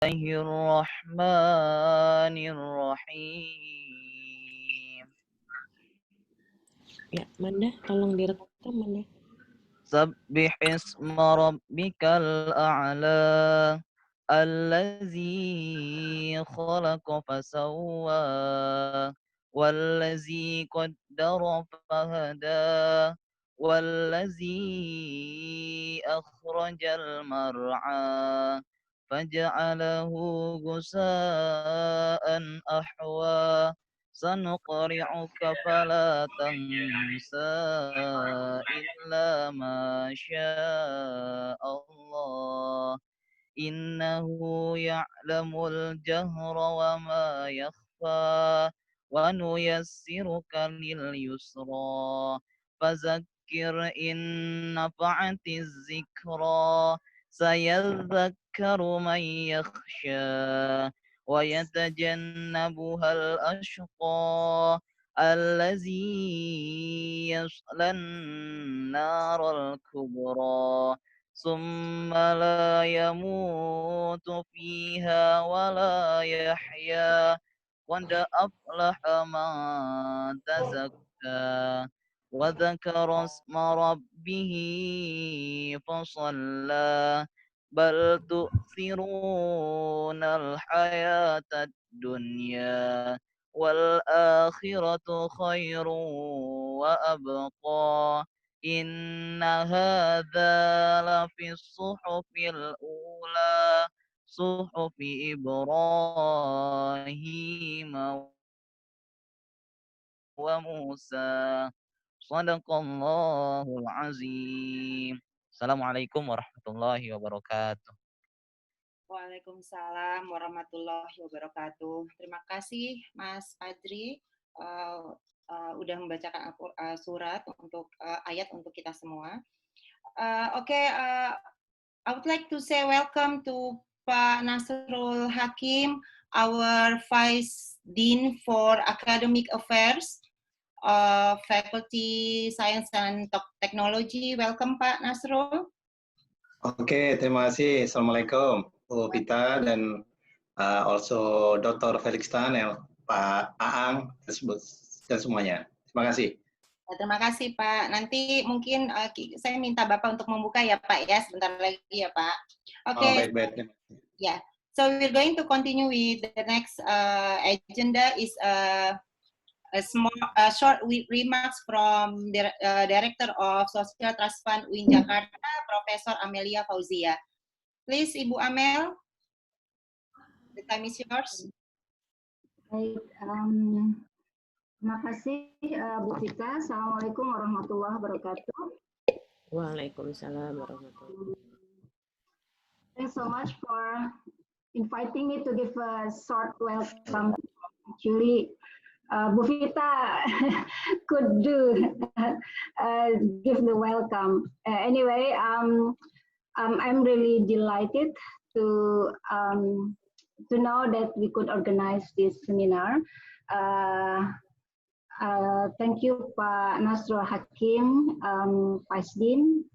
Bismillahirrahmanirrahim. Ya, Manda, tolong direkam, Manda. Sabbih isma rabbikal a'la allazi khalaqa fasawwa wallazi qaddara fahada wallazi akhrajal mar'a faja'alahu gusaan ahwa سنقرعك فلا تنسى إلا ما شاء الله إنه يعلم الجهر وما يخفى ونيسرك لليسرى فذكر إن نفعت الذكرى سيذكر من يخشى ويتجنبها الأشقى الذي يصلى النار الكبرى ثم لا يموت فيها ولا يحيا قد أفلح من تزكى وذكر اسم ربه فصلى بل تؤثرون الحياة الدنيا والآخرة خير وأبقى إن هذا لفي الصحف الأولى صحف إبراهيم وموسى صدق الله العظيم. Assalamualaikum warahmatullahi wabarakatuh. Waalaikumsalam warahmatullahi wabarakatuh. Terima kasih Mas Fadri udah membacakan surat untuk ayat untuk kita semua. I would like to say welcome to Pak Nasrul Hakim, our Vice Dean for Academic Affairs, Faculty Science and Technology. Welcome Pak Nasrul. Oke, terima kasih. Assalamualaikum Bu Vita dan also Dr. Felix Ter Chian, Pak Aang dan semuanya. Terima kasih. Terima kasih Pak. Nanti mungkin saya minta Bapak untuk membuka ya Pak ya, sebentar lagi ya Pak. Oke. Oh, baik-baik. Yeah. So we're going to continue with the next agenda is short remarks from the Director of Social Trust Fund UIN Jakarta, Profesor Amelia Fauzia. Please, Ibu Amel, the time is yours. Baik, terima kasih Bu Vita. Assalamualaikum warahmatullahi wabarakatuh. Waalaikumsalam warahmatullahi wabarakatuh. Thanks so much for inviting me to give a short welcome. Juli, Bu Vita could give the welcome. Anyway, I'm really delighted to know that we could organize this seminar. Thank you Pak Nasrul Hakim, Vice Dean,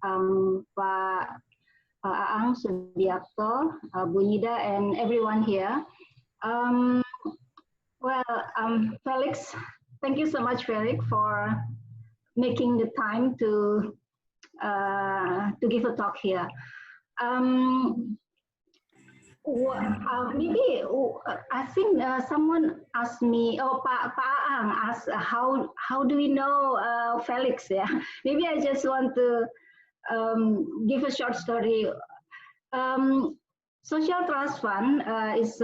Pak Aang Sudiakto, Bu Nida, and everyone here. Felix, thank you so much, Felix, for making the time to give a talk here. Maybe I think someone asked me, Pak Aang asked, how do we know Felix? Yeah, maybe I just want to give a short story. Social Trust Fund is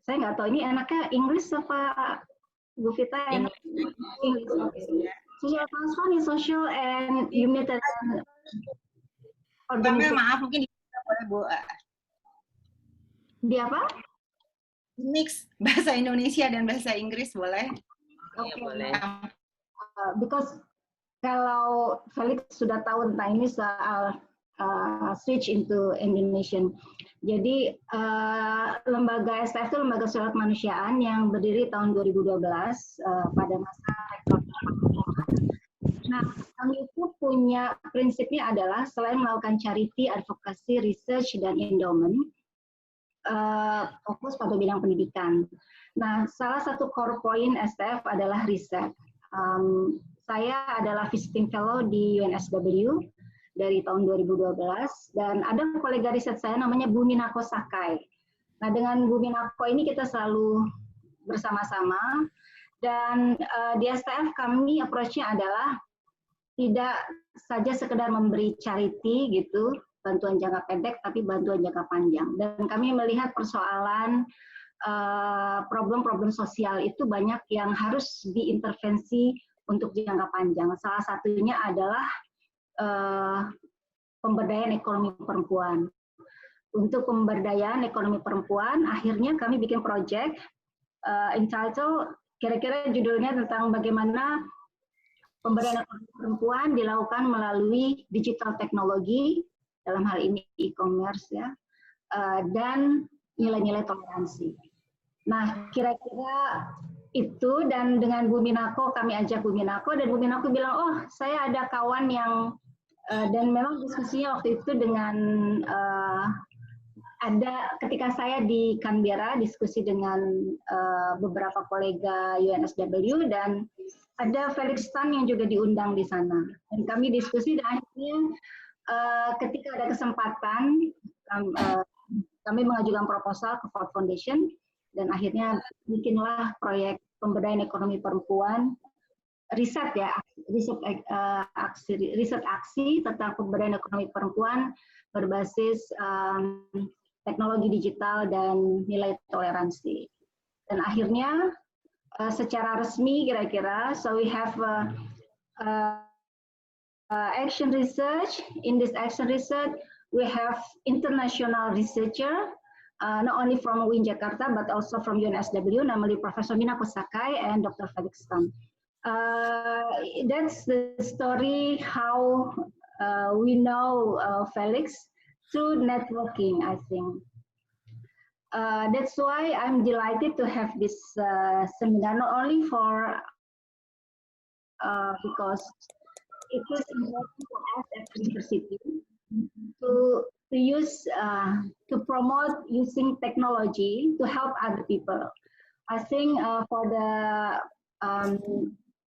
saya nggak tahu ini enaknya Inggris apa Bu Vita? English. Okay. Social Trust Fund is social and humanitarian organization. Maaf, mungkin boleh Bu. Di apa? Mix bahasa Indonesia dan bahasa Inggris boleh? Oke, boleh. Because kalau Felix sudah tahu tentang ini soal switch into Indonesian. Jadi lembaga STF itu lembaga sosial kemanusiaan yang berdiri tahun 2012 pada masa rektor. Nah, kami itu punya prinsipnya adalah selain melakukan charity, advokasi, research, dan endowment, fokus pada bidang pendidikan. Nah, salah satu core point STF adalah riset. Saya adalah visiting fellow di UNSW dari tahun 2012 dan ada kolega riset saya namanya Bu Minako Sakai. Nah, dengan Bu Minako ini kita selalu bersama-sama dan di STF kami approach-nya adalah tidak saja sekedar memberi charity gitu, bantuan jangka pendek, tapi bantuan jangka panjang. Dan kami melihat persoalan problem-problem sosial itu banyak yang harus diintervensi untuk jangka panjang. Salah satunya adalah pemberdayaan ekonomi perempuan. Untuk pemberdayaan ekonomi perempuan, akhirnya kami bikin project entitled, kira-kira judulnya tentang bagaimana pemberdayaan ekonomi perempuan dilakukan melalui digital teknologi, dalam hal ini e-commerce ya, dan nilai-nilai toleransi. Nah, kira-kira itu, dan dengan Bu Minako, kami ajak Bu Minako, dan Bu Minako bilang, oh saya ada kawan yang, dan memang diskusinya waktu itu dengan, ada ketika saya di Canberra, diskusi dengan beberapa kolega UNSW, dan ada Felix Ter Chian yang juga diundang di sana. Dan kami diskusi, dan akhirnya ketika ada kesempatan, kami mengajukan proposal ke Ford Foundation, dan akhirnya bikinlah proyek pemberdayaan ekonomi perempuan, riset ya, riset aksi tentang pemberdayaan ekonomi perempuan berbasis teknologi digital dan nilai toleransi. Dan akhirnya secara resmi kira-kira, so we have action research. In this action research, we have international researcher, not only from UIN Jakarta, but also from UNSW, namely Professor Minako Sakai and Dr. Felix Ter Chian. That's the story how we know Felix through networking, I think. That's why I'm delighted to have this seminar, not only for because it is important for us at the university to use to promote using technology to help other people. I think for the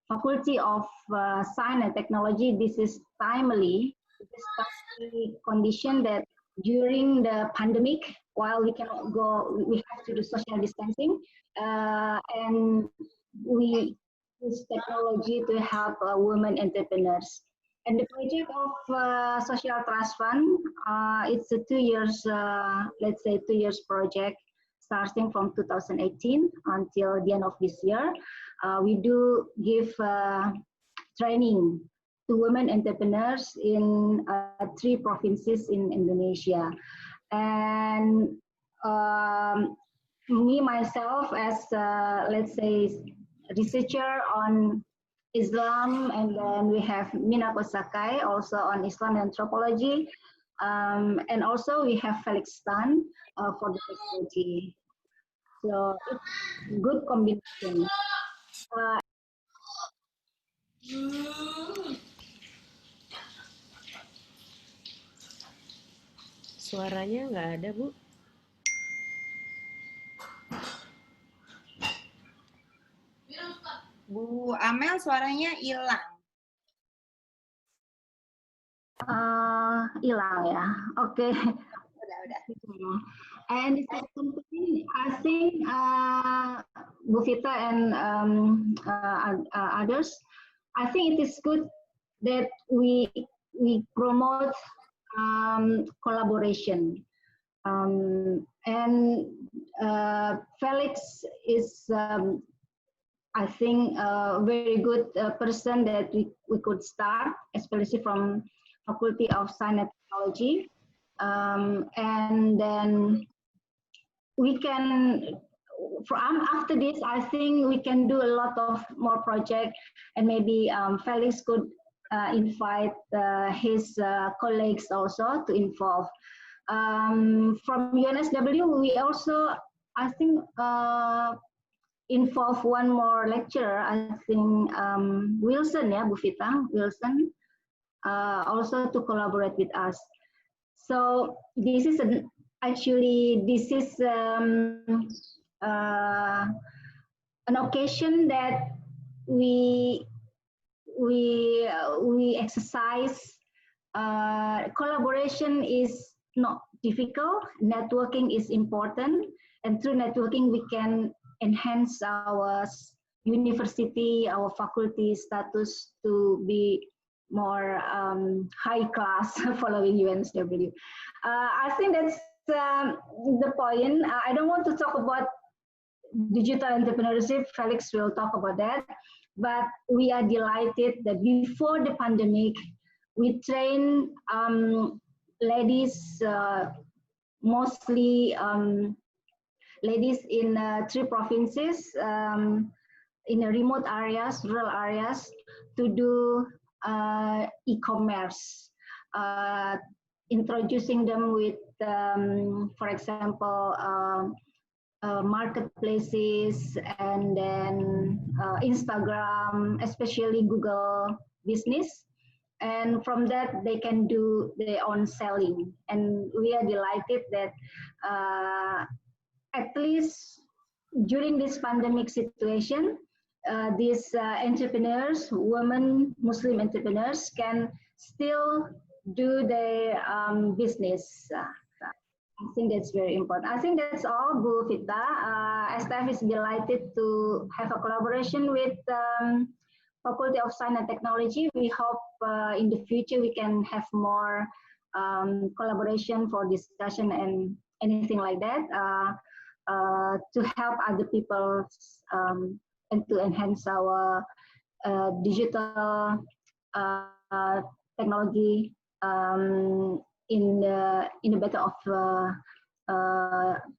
Faculty of Science and Technology, this is timely. It is timely condition that during the pandemic, while we cannot go, we have to do social distancing, and we use technology to help women entrepreneurs. And the project of Social Trust Fund, it's a 2 years, let's say 2 years project, starting from 2018 until the end of this year. We do give training to women entrepreneurs in 3 provinces in Indonesia. And me, myself, as let's say researcher on Islam, and then we have Minako Sakai also on Islam and anthropology, and also we have Felix Ter Chian for the technology. So it's good combination. Suaranya nggak ada, Bu. Bu Amel suaranya hilang. Hilang ya. Oke. Udah. And the second thing, I think Bu Vita and others, I think it is good that we promote collaboration. And Felix is, I think, a very good person that we could start, especially from Faculty of Science and Technology. And then we can, after this, I think we can do a lot of more projects, and maybe Felix could invite his colleagues also to involve. From UNSW, we also, I think, involve one more lecturer, I think Wilson, Bu Vita, Wilson, also to collaborate with us. So this is actually this is an occasion that we exercise. Collaboration is not difficult. Networking is important, and through networking we can enhance our university, our faculty status to be more high class following UNSW. I think that's the point. I don't want to talk about digital entrepreneurship. Felix will talk about that. But we are delighted that before the pandemic, we train ladies, mostly ladies in 3 provinces, in the remote areas, rural areas, to do e-commerce, introducing them with, for example, marketplaces, and then Instagram, especially Google Business. And from that, they can do their own selling. And we are delighted that at least during this pandemic situation, these entrepreneurs, women, Muslim entrepreneurs, can still do their business. I think that's very important. I think that's all, Bu Fita. STF is delighted to have a collaboration with Faculty of Science and Technology. We hope in the future we can have more collaboration for discussion and anything like that to help other people and to enhance our digital technology in a better of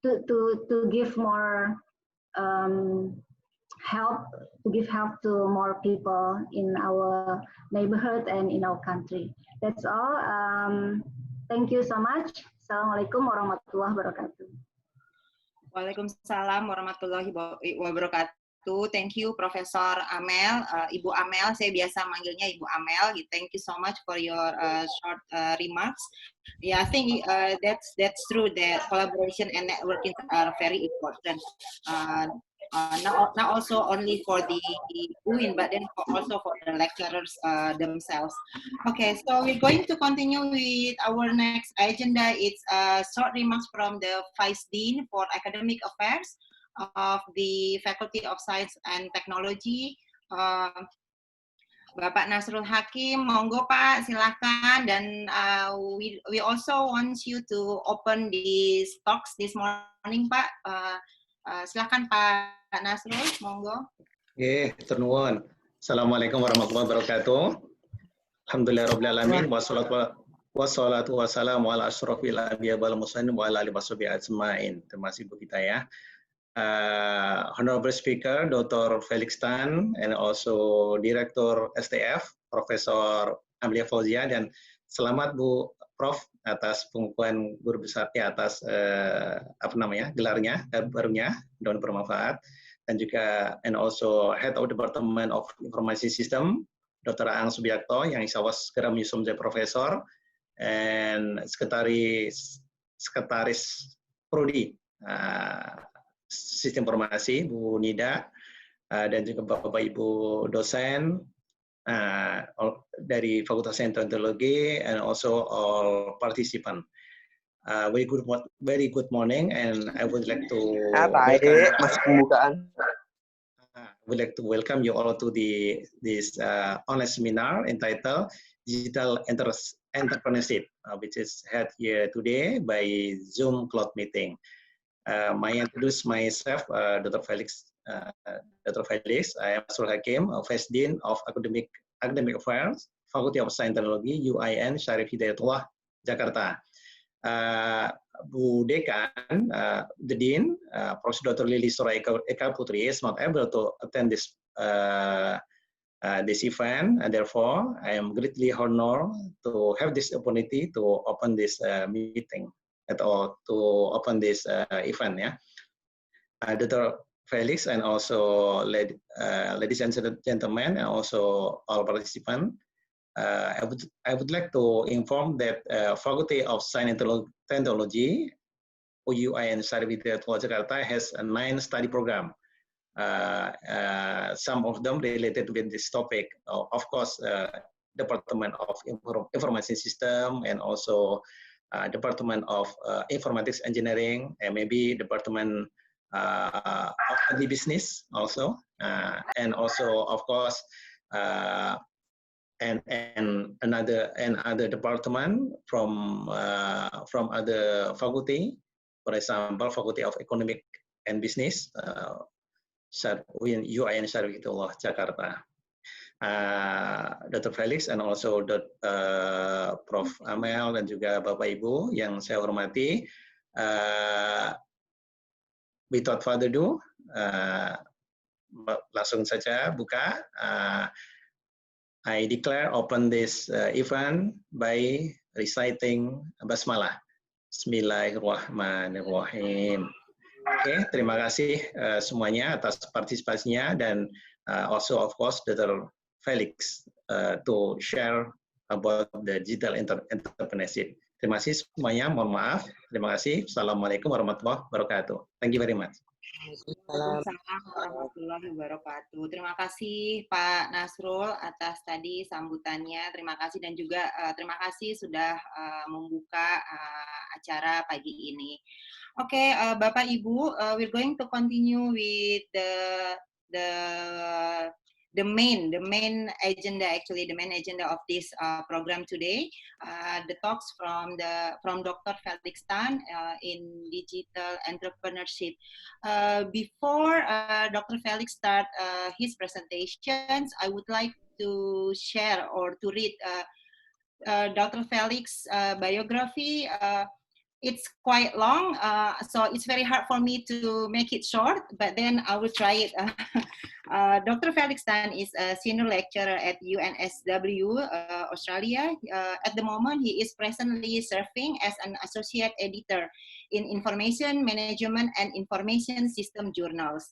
to give more help, to give help to more people in our neighborhood and in our country. That's all. Thank you so much. Assalamualaikum warahmatullahi wabarakatuh. Waalaikumsalam warahmatullahi wabarakatuh. Thank you, Profesor Amel, Ibu Amel. Saya biasa manggilnya Ibu Amel. Thank you so much for your short remarks. Yeah, I think that's true. That collaboration and networking are very important. Not also only for the UIN, but then also for the lecturers themselves. Okay, so we're going to continue with our next agenda. It's short remarks from the Vice Dean for Academic Affairs of the Faculty of Science and Technology, Bapak Nasrul Hakim. Monggo Pak, silakan. Dan we also want you to open these talks this morning, Pak. Silakan Pak Nasrul, monggo. Oke, turnuwun. Assalamualaikum warahmatullahi wabarakatuh. Alhamdulillahirabbil alamin wassalatu wassalamu ala asyrofil anbiya wal mursalin wa ala alihi washabihi ajmain. Terima kasih Bu kita ya. Honorable Speaker Dr. Felix Tan and also Director STF Profesor Amelia Fauzia, dan selamat Bu Prof atas pengukuhan guru besar atas gelarnya barunya, dan bermanfaat, dan juga and also Head of Department of Informasi Sistem Dr. Aang Subiakto yang insya Allah segera menyusul menjadi profesor, and sekretaris Prodi Sistem Informasi Bu Nida, dan juga Bapak Ibu dosen dari Fakultas Sains dan Teknologi, and also all participant. Very good morning, and I would like to welcome you all to this online seminar entitled Digital Entrepreneurship, which is held here today by Zoom cloud meeting. I introduce myself, Dr. Felix. I am Nasrul Hakim, Vice Dean of Academic Affairs, Faculty of Science and Technology, UIN, Syarif Hidayatullah, Jakarta. Bu Dekan, the Dean, Professor Dr. Lili Sora Eka Putri, is not able to attend this event, and therefore I am greatly honored to have this opportunity to open this meeting. To open this event, yeah. Dr. Felix and also ladies and gentlemen, and also all participants, I would like to inform that Faculty of Science and Technology UIN Syarif Hidayatullah Jakarta has a 9 study program. Some of them related with this topic. Of course, Department of Informasi System, and also Department of Informatics Engineering, and maybe Department of Agribusiness also, and also of course and other department from other faculty, for example, Faculty of Economic and Business, UIN Syarif Hidayatullah Jakarta. Dr. Felix and also Prof. Amel dan juga Bapak Ibu yang saya hormati, without further ado, langsung saja buka. I declare open this event by reciting Basmalah. Bismillahirrahmanirrahim. Oke, terima kasih semuanya atas partisipasinya, dan also of course Dr. Felix to share about the digital entrepreneurship. Terima kasih semuanya, mohon maaf. Terima kasih. Assalamualaikum warahmatullahi wabarakatuh. Thank you very much. Waalaikumsalam warahmatullahi wabarakatuh. Terima kasih Pak Nasrul atas tadi sambutannya. Terima kasih, dan juga terima kasih sudah membuka acara pagi ini. Oke, Bapak Ibu, we're going to continue with the main agenda, actually the main agenda of this program today, the talks from Dr. Felix Tan in digital entrepreneurship. Before Dr. Felix start his presentations, I would like to share or to read Dr. Felix biography. It's quite long, so it's very hard for me to make it short, but then I will try it. Dr. Felix Tan is a senior lecturer at UNSW, Australia. At the moment, he is presently serving as an associate editor in information management and information system journals.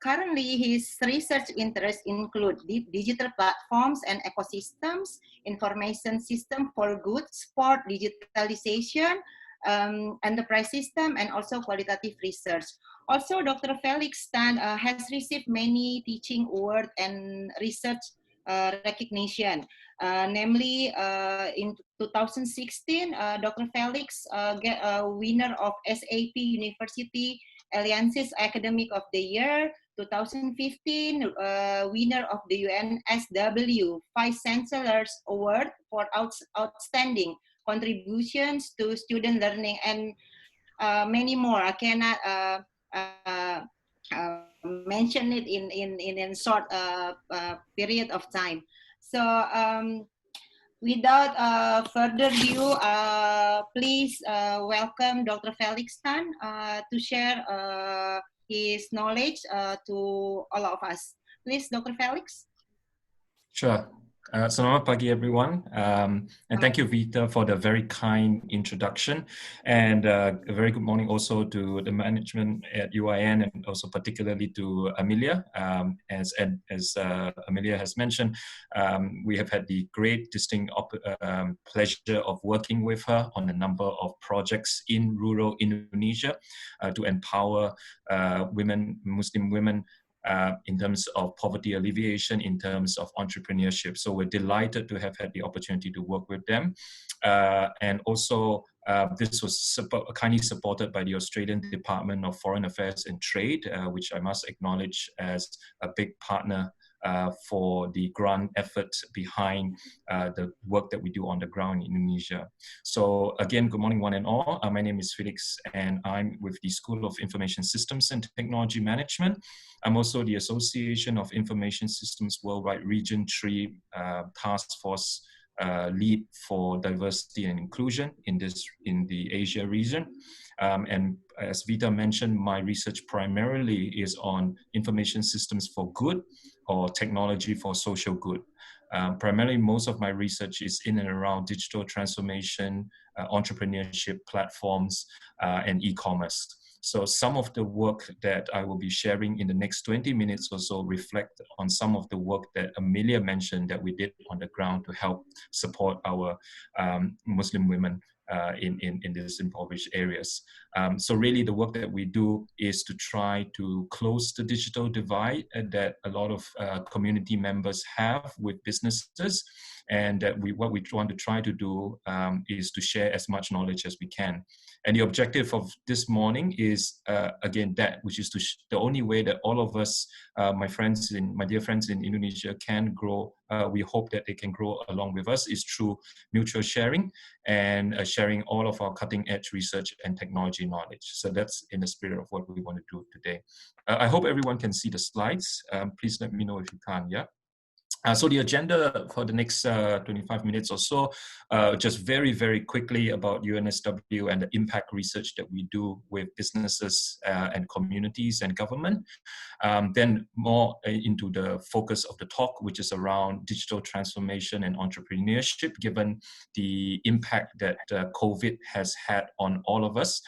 Currently, his research interests include digital platforms and ecosystems, information system for good, sport digitalization, enterprise system, and also qualitative research. Also, Dr. Felix Tan has received many teaching awards and research recognition. Namely, in 2016, Dr. Felix get a winner of SAP University Alliances Academic of the Year. 2015, winner of the UNSW Vice Chancellor's Award for outstanding contributions to student learning, and many more. I cannot mention it in a short period of time. So without further ado, please welcome Dr. Felix Tan to share his knowledge to all of us. Please, Dr. Felix. Sure. Selamat pagi, everyone. And thank you, Vita, for the very kind introduction. And a very good morning also to the management at UIN, and also particularly to Amelia. As Amelia has mentioned, we have had the great, distinct pleasure of working with her on a number of projects in rural Indonesia to empower women, Muslim women, in terms of poverty alleviation, in terms of entrepreneurship. So we're delighted to have had the opportunity to work with them. And also, this was kindly supported by the Australian Department of Foreign Affairs and Trade, which I must acknowledge as a big partner for the grant effort behind the work that we do on the ground in Indonesia. So again, good morning one and all. My name is Felix, and I'm with the School of Information Systems and Technology Management. I'm also the Association of Information Systems Worldwide Region 3 Task Force lead for diversity and inclusion in the Asia region. And as Vita mentioned, my research primarily is on information systems for good, or technology for social good. Primarily, most of my research is in and around digital transformation, entrepreneurship platforms, and e-commerce. So some of the work that I will be sharing in the next 20 minutes or so reflect on some of the work that Amelia mentioned that we did on the ground to help support our Muslim women in these impoverished areas. So really the work that we do is to try to close the digital divide that a lot of community members have with businesses. And what we want to try to do is to share as much knowledge as we can. And the objective of this morning is, again, that, which is the only way that all of us, my dear friends in Indonesia, can grow. We hope that they can grow along with us is through mutual sharing and sharing all of our cutting edge research and technology knowledge. So that's in the spirit of what we want to do today. I hope everyone can see the slides. Please let me know if you can, yeah? So the agenda for the next 25 minutes or so, just very, very quickly about UNSW and the impact research that we do with businesses and communities and government. Then more into the focus of the talk, which is around digital transformation and entrepreneurship, given the impact that COVID has had on all of us.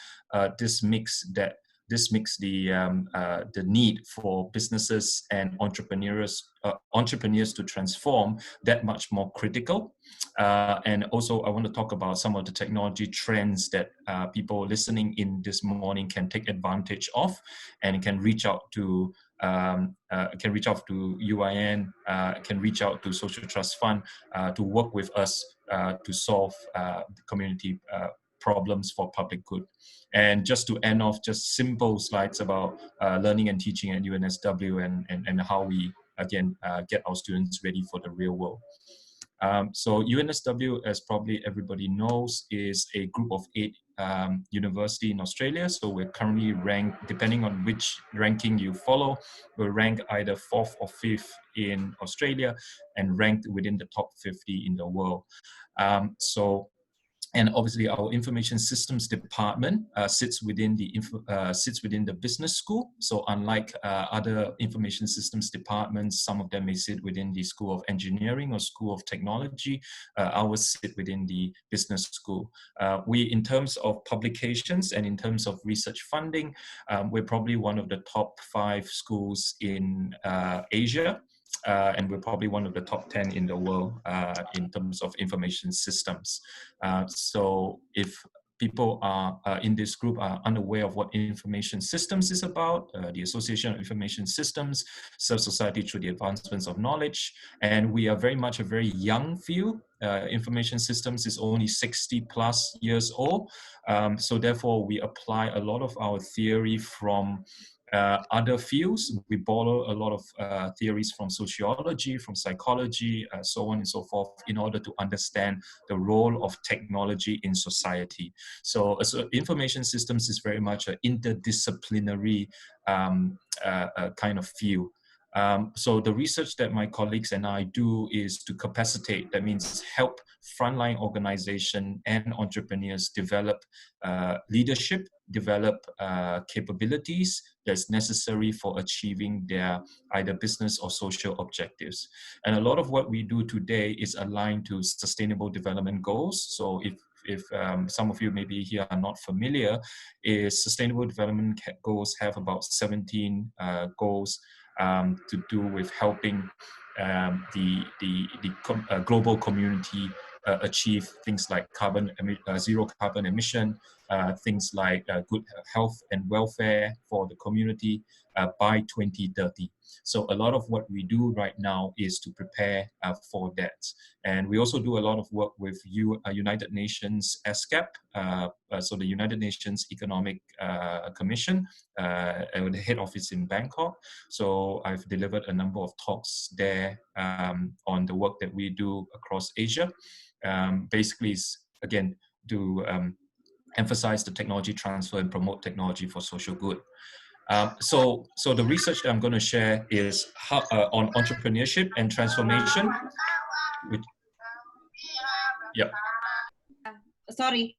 This makes the need for businesses and entrepreneurs to transform that much more critical. And also I want to talk about some of the technology trends that people listening in this morning can take advantage of and can reach out to UIN, can reach out to Social Trust Fund to work with us to solve the community problems for public good. And just to end off, just simple slides about learning and teaching at UNSW and how we, again, get our students ready for the real world. So UNSW, as probably everybody knows, is a group of 8 universities in Australia. So we're currently ranked, depending on which ranking you follow, we're ranked either 4th or 5th in Australia and ranked within the top 50 in the world. And obviously, our information systems department sits within the business school. So unlike other information systems departments, some of them may sit within the School of Engineering or School of Technology. Ours sit within the business school. In terms of publications and in terms of research funding, we're probably one of the top 5 schools in Asia. And we're probably one of the top 10 in the world in terms of information systems. So if people are in this group are unaware of what information systems is about, the Association of Information Systems serves society through the advancements of knowledge, and we are very much a very young field. Information systems is only 60 plus years old, so therefore we apply a lot of our theory from other fields. We borrow a lot of theories from sociology, from psychology, so on and so forth, in order to understand the role of technology in society. So information systems is very much an interdisciplinary kind of field. So the research that my colleagues and I do is to capacitate, that means help frontline organization and entrepreneurs develop leadership, develop capabilities that's necessary for achieving their either business or social objectives. And a lot of what we do today is aligned to Sustainable Development Goals. So if some of you maybe here are not familiar, is Sustainable Development Goals have about 17 goals to do with helping the global community achieve things like zero carbon emission, things like good health and welfare for the community by 2030. So a lot of what we do right now is to prepare for that. And we also do a lot of work with United Nations ESCAP, so the United Nations Economic Commission, the head office in Bangkok. So I've delivered a number of talks there on the work that we do across Asia. Basically, again, to emphasize the technology transfer and promote technology for social good. So the research that I'm going to share is on entrepreneurship and transformation. Yeah. Sorry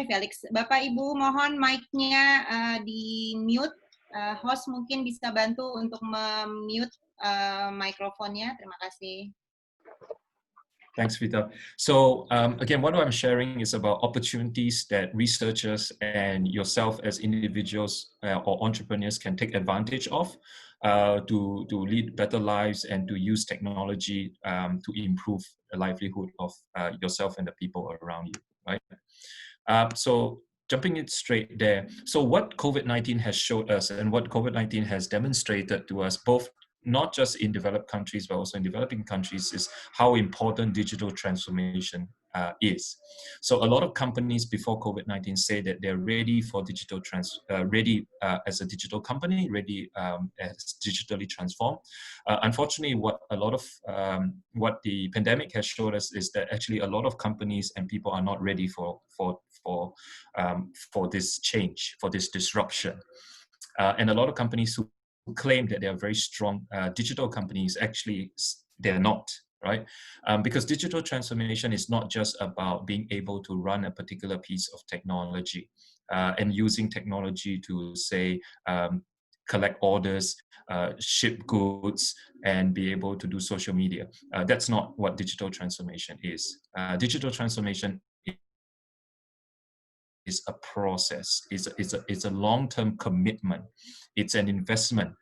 Felix. Bapak Ibu mohon mic-nya di mute. Host mungkin bisa bantu untuk mute mikrofonnya. Terima kasih. Thanks, Vita. So again, what I'm sharing is about opportunities that researchers and yourself as individuals or entrepreneurs can take advantage of to lead better lives and to use technology to improve the livelihood of yourself and the people around you, right? So jumping it straight there. So what COVID-19 has showed us and what COVID-19 has demonstrated to us, both not just in developed countries, but also in developing countries, is how important digital transformation is. So a lot of companies before COVID-19 say that they're ready for digital ready as a digital company, ready as digitally transformed. Unfortunately, what a lot of what the pandemic has showed us is that actually a lot of companies and people are not ready for this change, for this disruption, and a lot of companies who claim that they are very strong digital companies, actually they're not, right? Because digital transformation is not just about being able to run a particular piece of technology and using technology to, say, collect orders, ship goods, and be able to do social media. That's not what digital transformation is. Digital transformation is a process, it's a long-term commitment. It's an investment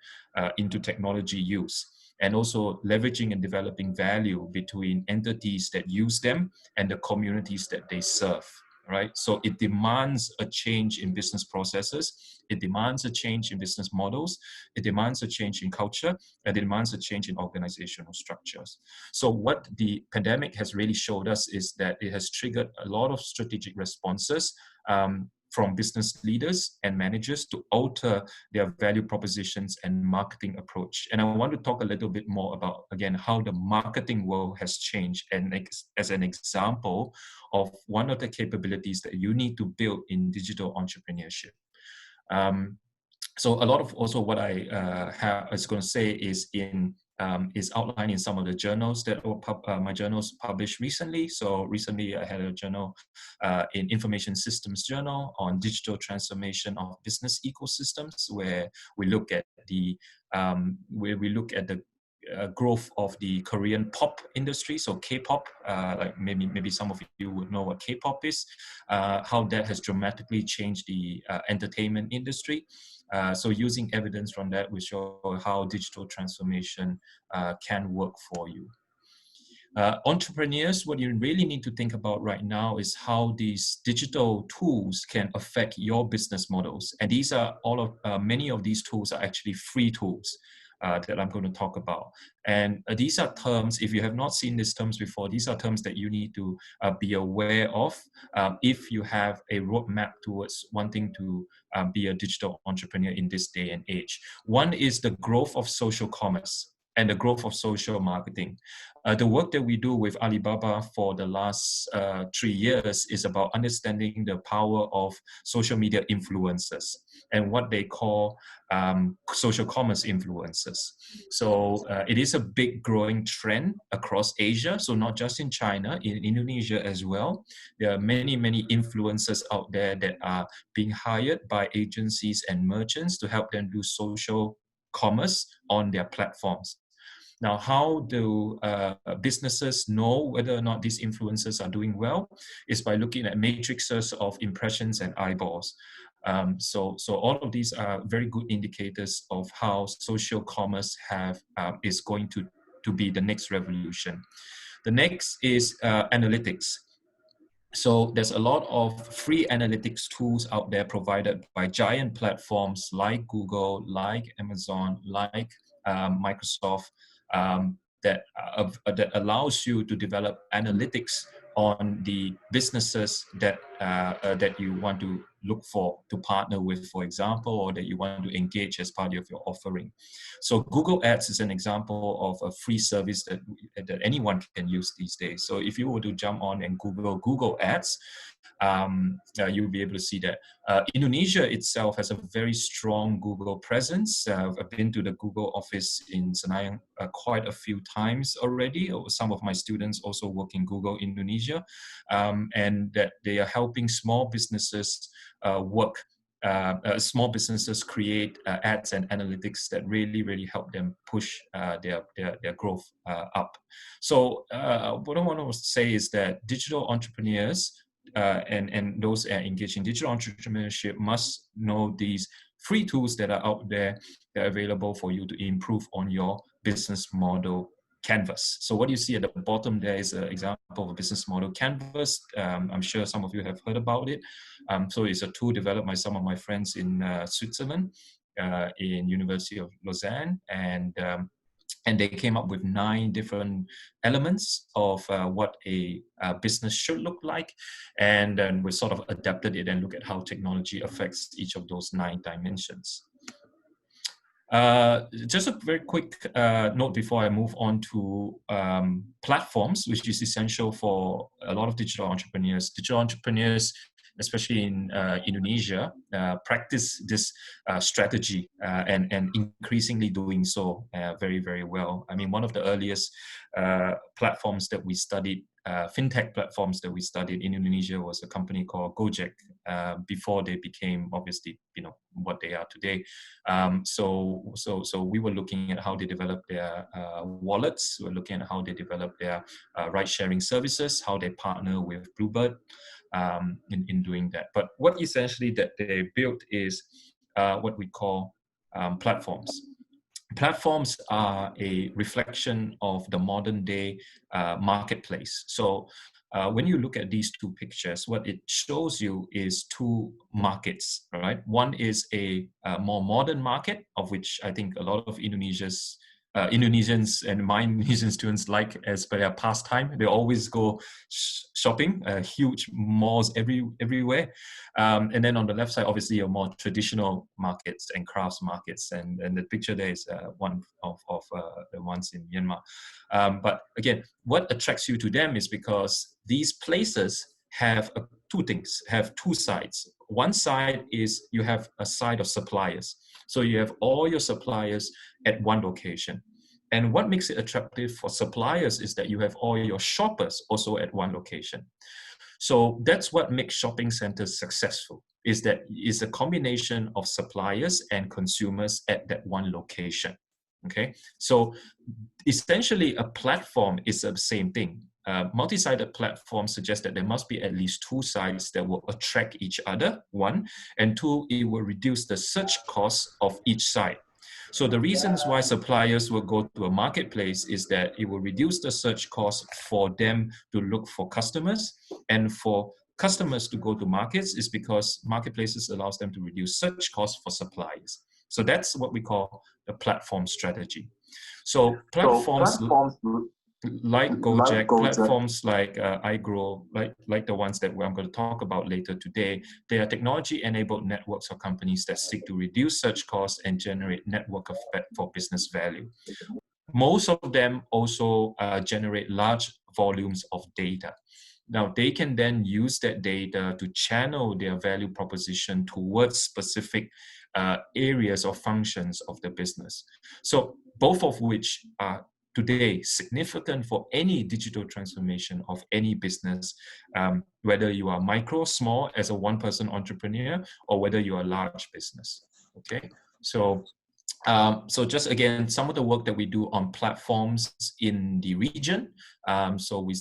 into technology use, and also leveraging and developing value between entities that use them and the communities that they serve, right? So it demands a change in business processes, it demands a change in business models, it demands a change in culture, and it demands a change in organizational structures. So what the pandemic has really showed us is that it has triggered a lot of strategic responses from business leaders and managers to alter their value propositions and marketing approach. And I want to talk a little bit more about, again, how the marketing world has changed, and as an example of one of the capabilities that you need to build in digital entrepreneurship. So a lot of also what I was going to say is outlined in some of the journals that were my journals published recently. So recently I had a journal in Information Systems Journal on digital transformation of business ecosystems, where we look at the growth of the Korean pop industry, so K-pop, like maybe some of you would know what K-pop is, how that has dramatically changed the entertainment industry. So using evidence from that, we show how digital transformation can work for you. Entrepreneurs, what you really need to think about right now is how these digital tools can affect your business models. And these are many of these tools are actually free tools that I'm going to talk about. And these are terms, if you have not seen these terms before, these are terms that you need to be aware of if you have a roadmap towards wanting to be a digital entrepreneur in this day and age. One is the growth of social commerce and the growth of social marketing. The work that we do with Alibaba for the last 3 years is about understanding the power of social media influencers and what they call social commerce influencers. So it is a big growing trend across Asia, so not just in China, in Indonesia as well. There are many, many influencers out there that are being hired by agencies and merchants to help them do social commerce on their platforms. Now, how do businesses know whether or not these influencers are doing well? Is by looking at matrices of impressions and eyeballs. So all of these are very good indicators of how social commerce is going to be the next revolution. The next is analytics. So there's a lot of free analytics tools out there provided by giant platforms like Google, like Amazon, like Microsoft, that allows you to develop analytics on the businesses that you want to look for to partner with, for example, or that you want to engage as part of your offering. So Google Ads is an example of a free service that anyone can use these days. So if you were to jump on and Google Ads, you'll be able to see that. Indonesia itself has a very strong Google presence. I've been to the Google office in Senayan quite a few times already. Some of my students also work in Google Indonesia, and that they are helping small businesses small businesses create ads and analytics that really help them push their growth up. So what I want to say is that digital entrepreneurs and those engaged in digital entrepreneurship must know these free tools that are out there that are available for you to improve on your business model Canvas. So what you see at the bottom there is an example of a business model. Canvas, I'm sure some of you have heard about it. So it's a tool developed by some of my friends in Switzerland, in University of Lausanne, and they came up with 9 different elements of what a business should look like, and then we sort of adapted it and look at how technology affects each of those 9 dimensions. Just a very quick note before I move on to platforms, which is essential for a lot of digital entrepreneurs. Digital entrepreneurs, especially in Indonesia, practice this strategy and increasingly doing so very, very well. I mean, one of the earliest platforms that we studied, fintech platforms that we studied in Indonesia, was a company called Gojek, before they became obviously, what they are today. So we were looking at how they develop their wallets. We were looking at how they develop their ride-sharing services, how they partner with Bluebird in doing that. But what essentially that they built is what we call platforms. Platforms are a reflection of the modern day marketplace. So when you look at these 2 pictures, what it shows you is 2 markets, right? One is a more modern market, of which I think a lot of Indonesians and my Indonesian students like as per their pastime. They always go shopping, huge malls everywhere. And then on the left side, obviously, your more traditional markets and crafts markets. And the picture there is one of the ones in Myanmar. But again, what attracts you to them is because these places have 2 things, have 2 sides. One side is you have a side of suppliers. So you have all your suppliers at one location. And what makes it attractive for suppliers is that you have all your shoppers also at one location. So that's what makes shopping centers successful, is that it's a combination of suppliers and consumers at that one location. Okay, so essentially a platform is the same thing. Multi-sided platform suggests that there must be at least 2 sides that will attract each other, 1, and 2, it will reduce the search costs of each side. So the reasons why suppliers will go to a marketplace is that it will reduce the search cost for them to look for customers, and for customers to go to markets is because marketplaces allows them to reduce search costs for suppliers. So that's what we call the platform strategy. So platforms like Gojek, platforms like iGrow, like the ones that I'm going to talk about later today, they are technology-enabled networks of companies that seek to reduce search costs and generate network effect for business value. Most of them also generate large volumes of data. Now, they can then use that data to channel their value proposition towards specific areas or functions of the business. So both of which are today significant for any digital transformation of any business, whether you are micro, small as a 1-person entrepreneur, or whether you are a large business. Okay, so just again, some of the work that we do on platforms in the region. So we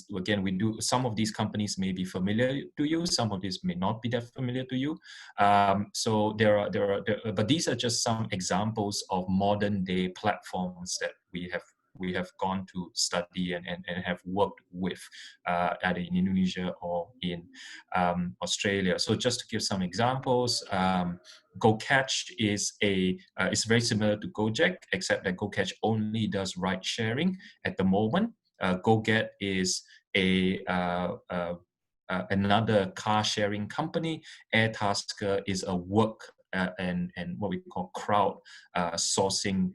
do, some of these companies may be familiar to you, some of these may not be that familiar to you. So but these are just some examples of modern day platforms that we have gone to study and have worked with either in Indonesia or in Australia. So just to give some examples, GoCatch is very similar to Gojek, except that GoCatch only does ride sharing at the moment. GoGet is another car sharing company. Airtasker is a work and what we call crowd sourcing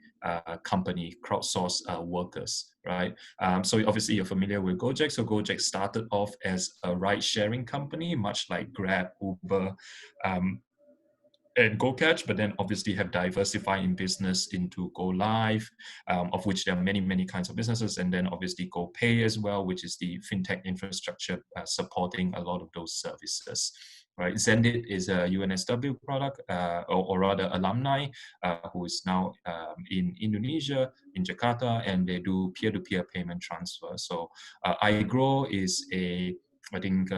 company, crowdsource workers, right? So obviously you're familiar with Gojek. So Gojek started off as a ride-sharing company, much like Grab, Uber, and GoCatch, but then obviously have diversified in business into Go Live, of which there are many, many kinds of businesses, and then obviously GoPay as well, which is the fintech infrastructure supporting a lot of those services. Right, Zendit is a UNSW product, or rather alumni, who is now in Indonesia, in Jakarta, and they do peer-to-peer payment transfer. So iGrow is I think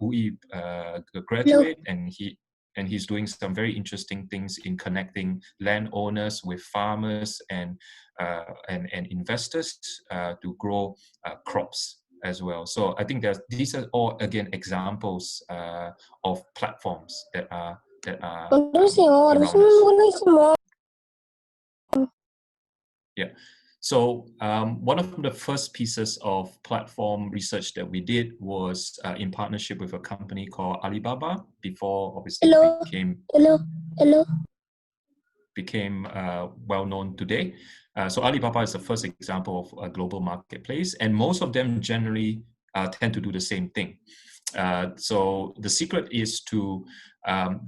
UI graduate, and and he's doing some very interesting things in connecting landowners with farmers and investors to grow crops as well. So I think that these are all again examples of platforms that are around us. Yeah. So one of the first pieces of platform research that we did was in partnership with a company called Alibaba, before obviously became well known today. So Alibaba is the first example of a global marketplace, and most of them generally tend to do the same thing. So the secret is the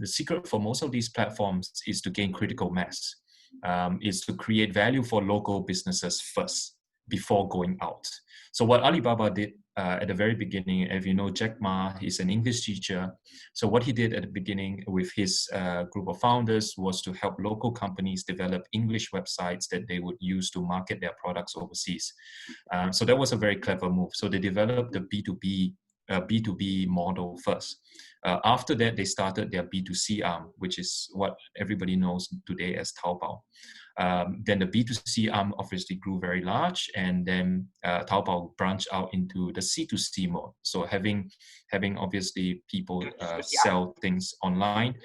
secret for most of these platforms is to gain critical mass. Is to create value for local businesses first before going out. So what Alibaba did at the very beginning, if you know Jack Ma, he's an English teacher. So what he did at the beginning with his group of founders was to help local companies develop English websites that they would use to market their products overseas. So that was a very clever move. So they developed the B2B model first. After that, they started their B2C arm, which is what everybody knows today as Taobao. Then the B2C arm obviously grew very large, and then Taobao branched out into the C2C mode. So having obviously people sell things online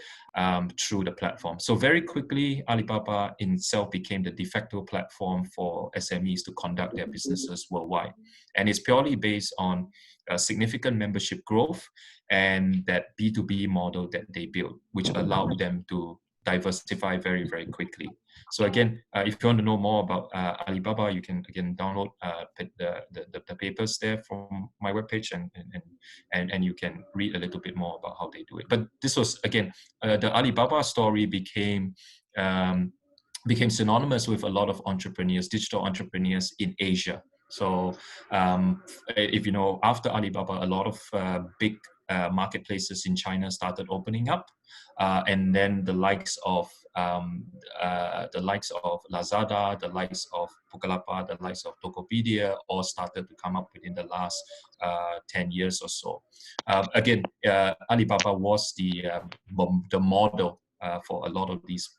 through the platform. So very quickly, Alibaba in itself became the de facto platform for SMEs to conduct their businesses worldwide. And it's purely based on significant membership growth and that B2B model that they built, which allowed them to diversify very, very quickly. So again, if you want to know more about Alibaba, you can again download the papers there from my webpage, and you can read a little bit more about how they do it. But this was again, the Alibaba story became synonymous with a lot of entrepreneurs, digital entrepreneurs in Asia. So if you know, after Alibaba, a lot of big marketplaces in China started opening up, and then the likes of Lazada, the likes of Bukalapak, the likes of Tokopedia, all started to come up within the last 10 years or so. Again, Alibaba was the model for a lot of these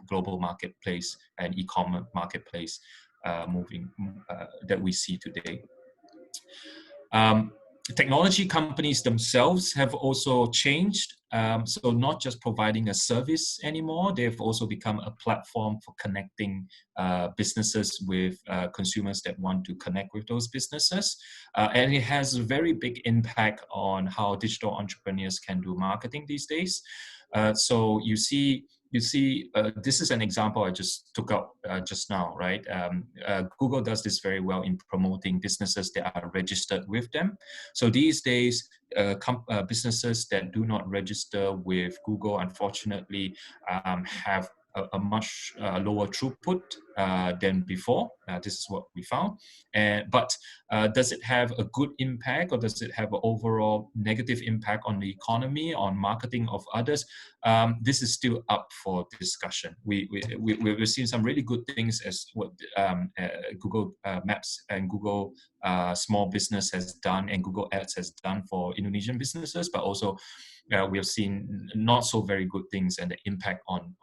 global marketplace and e-commerce marketplace that we see today. Technology companies themselves have also changed. So not just providing a service anymore, they've also become a platform for connecting businesses with consumers that want to connect with those businesses. And it has a very big impact on how digital entrepreneurs can do marketing these days. So you see, this is an example I just took out just now, right? Google does this very well in promoting businesses that are registered with them. So these days, businesses that do not register with Google, unfortunately, have a much lower throughput than before. This is what we found. But does it have a good impact, or does it have an overall negative impact on the economy, on marketing of others? This is still up for discussion. We've seen some really good things as what Google Maps and Google Small Business has done, and Google Ads has done for Indonesian businesses, but also we have seen not so very good things and the impact on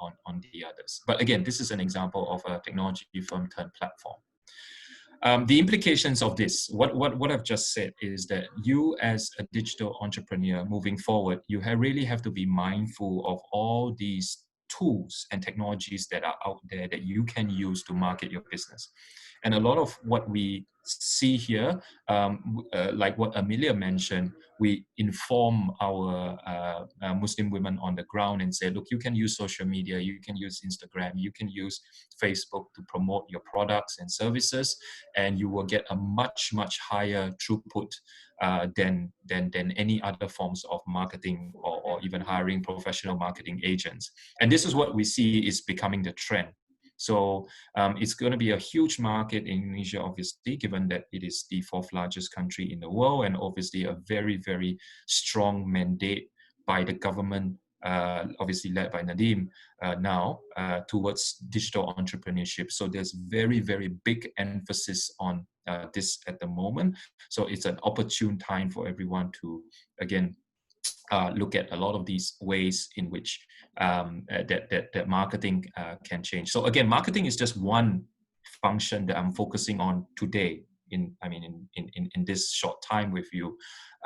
the others. But again, this is an example of a technology firm turned platform. The implications of this, what I've just said, is that you as a digital entrepreneur moving forward, you really have to be mindful of all these tools and technologies that are out there that you can use to market your business. And a lot of what we see here, like what Amelia mentioned, we inform our Muslim women on the ground and say, look, you can use social media, you can use Instagram, you can use Facebook to promote your products and services, and you will get a much, much higher throughput than any other forms of marketing or even hiring professional marketing agents. And this is what we see is becoming the trend. So it's going to be a huge market in Indonesia, obviously, given that it is the 4th largest country in the world, and obviously a very, very strong mandate by the government, obviously led by Nadiem now, towards digital entrepreneurship. So there's very, very big emphasis on this at the moment. So it's an opportune time for everyone to, again, look at a lot of these ways in which that marketing can change. So again, marketing is just one function that I'm focusing on today in this short time with you,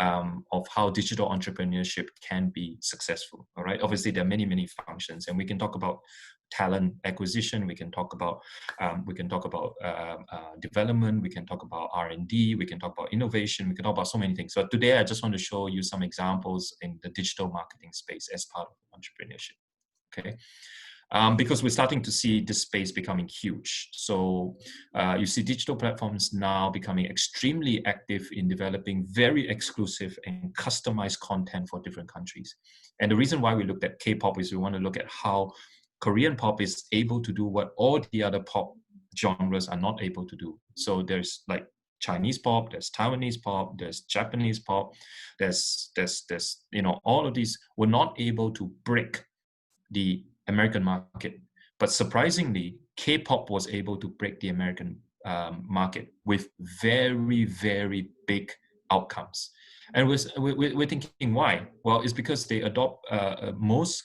of how digital entrepreneurship can be successful. All right. Obviously, there are many functions, and we can talk about talent acquisition. We can talk about development. We can talk about R&D. We can talk about innovation. We can talk about so many things. So today, I just want to show you some examples in the digital marketing space as part of entrepreneurship. Okay. Because we're starting to see this space becoming huge. So you see digital platforms now becoming extremely active in developing very exclusive and customized content for different countries. And the reason why we looked at K-pop is we want to look at how Korean pop is able to do what all the other pop genres are not able to do. So there's like Chinese pop, there's Taiwanese pop, there's Japanese pop, there's all of these were not able to break the American market. But surprisingly, K-pop was able to break the American market with very, very big outcomes. And we're thinking, why? Well, it's because they adopt most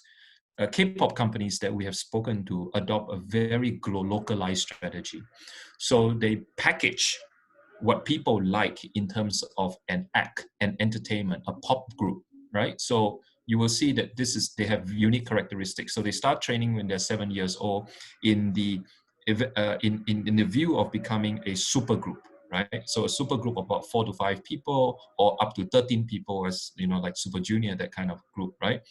K-pop companies that we have spoken to adopt a very localized strategy. So they package what people like in terms of an act, an entertainment, a pop group, right? So you will see that they have unique characteristics. So they start training when they're 7 years old in the view of becoming a super group, right? So a super group of about 4 to 5 people or up to 13 people, as like Super Junior, that kind of group, right?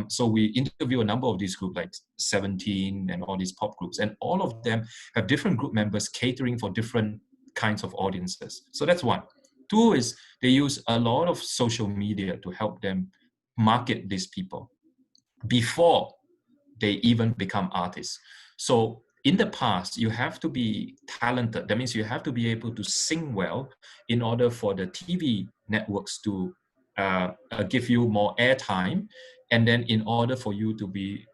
So we interview a number of these groups, like 17 and all these pop groups, and all of them have different group members catering for different kinds of audiences. So that's one. Two is they use a lot of social media to help them market these people before they even become artists. So in the past, you have to be talented. That means you have to be able to sing well in order for the TV networks to give you more airtime, and then in order for you to be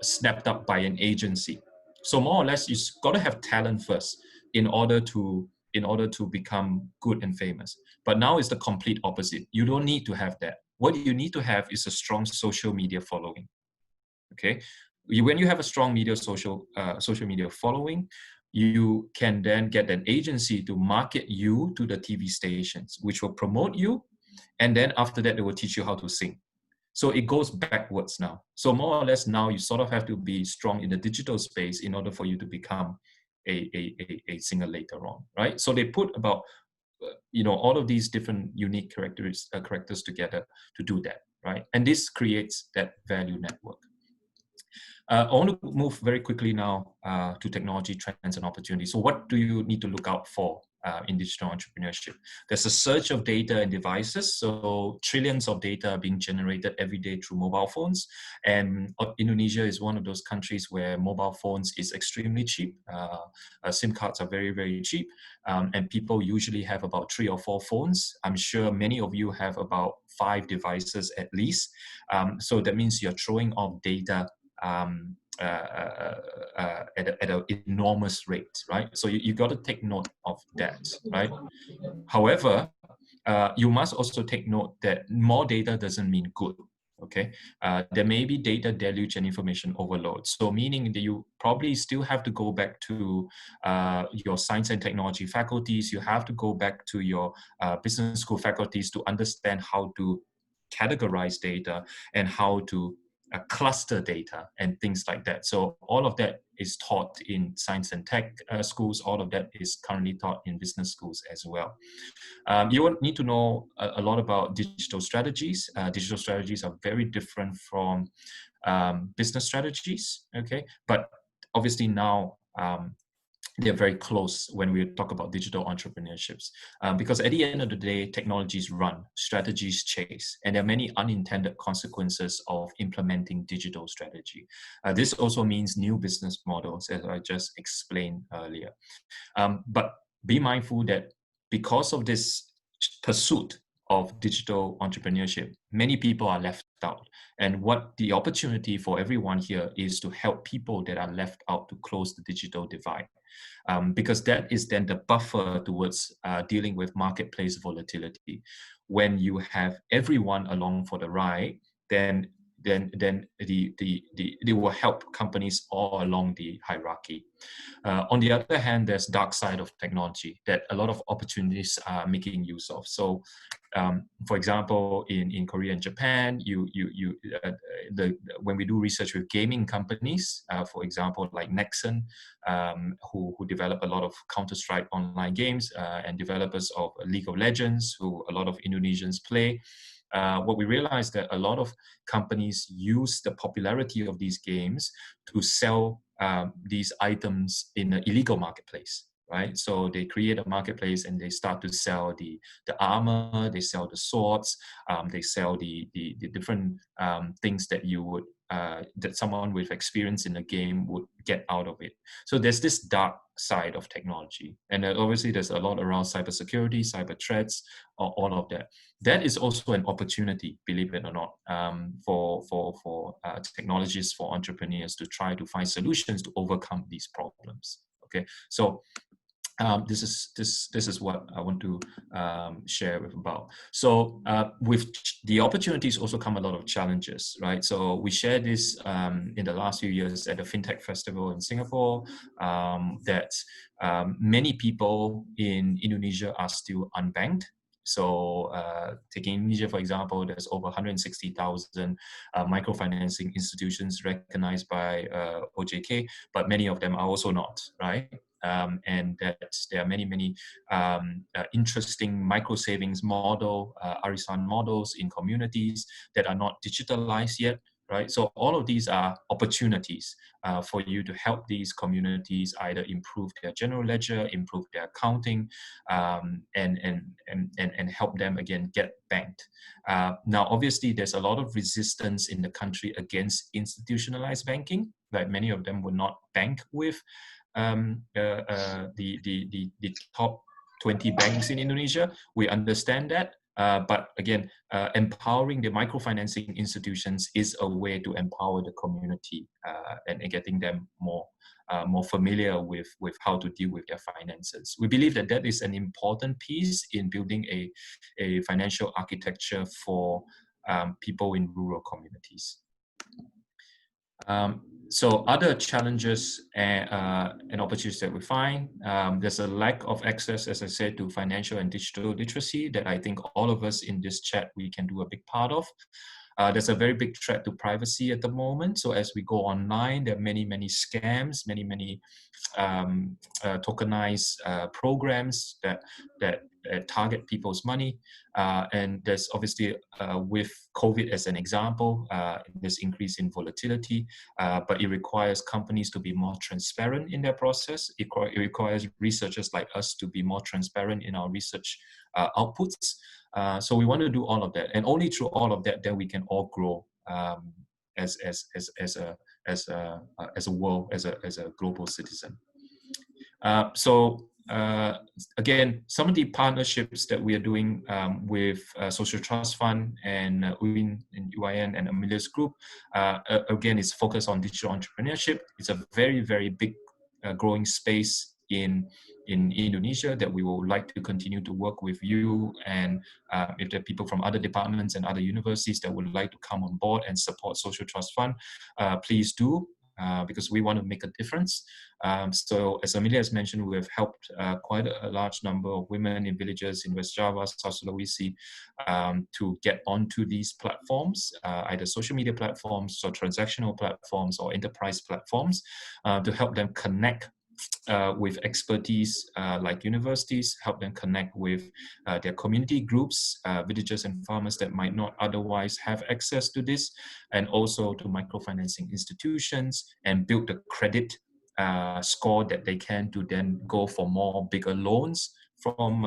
snapped up by an agency. So more or less, you've got to have talent first in order to become good and famous. But now it's the complete opposite. You don't need to have that. What you need to have is a strong social media following. Okay, when you have a strong social media following, you can then get an agency to market you to the TV stations, which will promote you, and then after that they will teach you how to sing. So it goes backwards now. So more or less now you sort of have to be strong in the digital space in order for you to become a singer later on, right? So they put about all of these different unique characters together to do that, right? And this creates that value network. I want to move very quickly now to technology trends and opportunities. So what do you need to look out for in digital entrepreneurship? There's a surge of data and devices. So trillions of data are being generated every day through mobile phones. And Indonesia is one of those countries where mobile phones is extremely cheap. SIM cards are very, very cheap. And people usually have about 3 or 4 phones. I'm sure many of you have about 5 devices at least. So that means you're throwing off data at an enormous rate, right? So you got to take note of that, right? However, you must also take note that more data doesn't mean good, okay? There may be data deluge and information overload. So meaning that you probably still have to go back to your science and technology faculties. You have to go back to your business school faculties to understand how to categorize data and how to cluster data and things like that. So all of that is taught in science and tech schools. All of that is currently taught in business schools as well. You will need to know a lot about digital strategies. Digital strategies are very different from business strategies, okay? But obviously now, they're very close when we talk about digital entrepreneurships, because at the end of the day, technologies run, strategies chase, and there are many unintended consequences of implementing digital strategy. This also means new business models, as I just explained earlier. But be mindful that because of this pursuit of digital entrepreneurship, many people are left out. And what the opportunity for everyone here is to help people that are left out to close the digital divide. Because that is then the buffer towards dealing with marketplace volatility. When you have everyone along for the ride, then they will help companies all along the hierarchy. On the other hand, there's dark side of technology that a lot of opportunities are making use of. So, for example, in Korea and Japan, when we do research with gaming companies, for example, like Nexon, who develop a lot of Counter-Strike online games, and developers of League of Legends, who a lot of Indonesians play. What we realized that a lot of companies use the popularity of these games to sell these items in an illegal marketplace, right? So they create a marketplace and they start to sell the armor, they sell the swords, they sell the different things that you would that someone with experience in the game would get out of it. So there's this dark side of technology, and obviously there's a lot around cybersecurity, cyber threats, all of that. That is also an opportunity, believe it or not, for technologists, for entrepreneurs to try to find solutions to overcome these problems. Okay, so this is what I want to share with about. So with the opportunities also come a lot of challenges, right? So we shared this in the last few years at the FinTech Festival in Singapore, that many people in Indonesia are still unbanked. So taking Indonesia, for example, there's over 160,000 microfinancing institutions recognized by OJK, but many of them are also not, right? And that there are many interesting micro savings model, Arisan models in communities that are not digitalized yet, right? So all of these are opportunities for you to help these communities either improve their general ledger, improve their accounting, and help them again get banked. Now, obviously, there's a lot of resistance in the country against institutionalized banking. Like many of them will not bank with the top 20 banks in Indonesia. We understand that. But again, empowering the microfinancing institutions is a way to empower the community and getting them more familiar with how to deal with their finances. We believe that that is an important piece in building a financial architecture for people in rural communities. So other challenges and opportunities that we find, there's a lack of access, as I said, to financial and digital literacy that I think all of us in this chat, we can do a big part of. There's a very big threat to privacy at the moment. So as we go online, there are many scams, many tokenized programs that target people's money. And there's obviously, with COVID as an example, there's increase in volatility, but it requires companies to be more transparent in their process. It requires researchers like us to be more transparent in our research outputs. So we want to do all of that, and only through all of that, then we can all grow as a world, as a global citizen. Again, some of the partnerships that we are doing with Social Trust Fund and UIN and Amelia's group, again, is focused on digital entrepreneurship. It's a very big growing space in Indonesia that we would like to continue to work with you, and if there are people from other departments and other universities that would like to come on board and support Social Trust Fund, please do. Because we want to make a difference. So as Amelia has mentioned, we have helped quite a large number of women in villages in West Java, South Sulawesi, to get onto these platforms, either social media platforms or transactional platforms or enterprise platforms, to help them connect with expertise like universities, help them connect with their community groups, villagers and farmers that might not otherwise have access to this, and also to microfinancing institutions, and build the credit score that they can to then go for more bigger loans from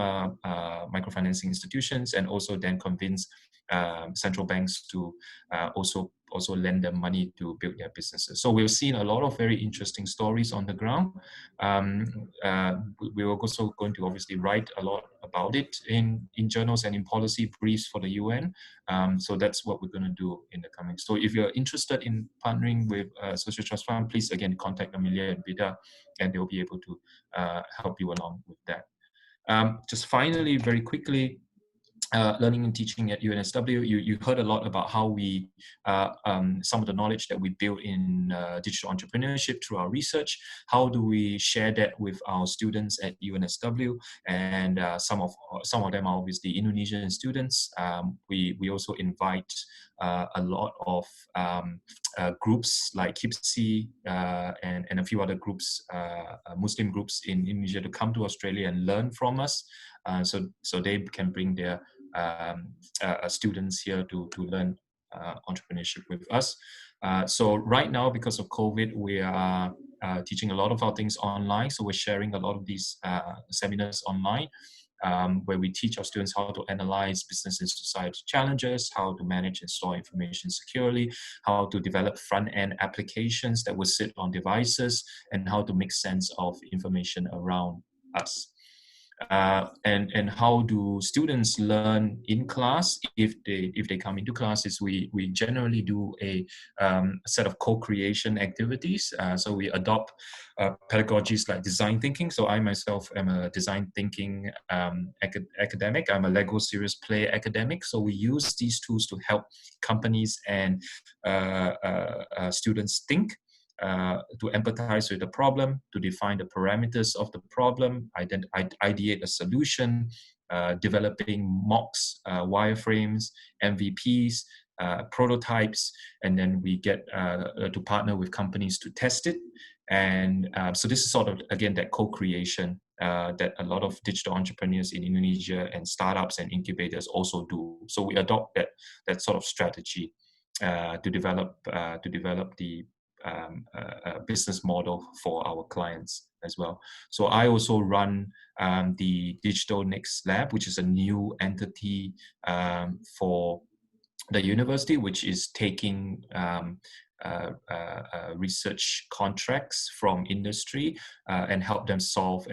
microfinancing institutions, and also then convince central banks to also also lend them money to build their businesses. So we've seen a lot of very interesting stories on the ground. We are also going to obviously write a lot about it in journals and in policy briefs for the UN. So that's what we're going to do in the coming. So if you're interested in partnering with Social Trust Fund, please again contact Amelia and Vida, and they'll be able to help you along with that. Just finally, very quickly, learning and teaching at UNSW, you heard a lot about how we, some of the knowledge that we build in digital entrepreneurship through our research. How do we share that with our students at UNSW? And some of them are obviously Indonesian students. We also invite a lot of groups like HIPSI and a few other groups, Muslim groups in Indonesia, to come to Australia and learn from us. So they can bring their students here to learn entrepreneurship with us. So right now, because of COVID, we are teaching a lot of our things online. So we're sharing a lot of these seminars online, where we teach our students how to analyze business and society challenges, how to manage and store information securely, how to develop front-end applications that will sit on devices, and how to make sense of information around us. And how do students learn in class? If they come into classes, we generally do a set of co-creation activities. So we adopt pedagogies like design thinking. So I myself am a design thinking academic. I'm a Lego serious play academic. So we use these tools to help companies and students think. To empathize with the problem, to define the parameters of the problem, ideate a solution, developing mocks, wireframes, MVPs, prototypes, and then we get to partner with companies to test it. And so this is sort of, again, that co-creation that a lot of digital entrepreneurs in Indonesia and startups and incubators also do. So we adopt that sort of strategy to develop the business model for our clients as well. So I also run the Digital Next Lab, which is a new entity for the university, which is taking research contracts from industry and help them solve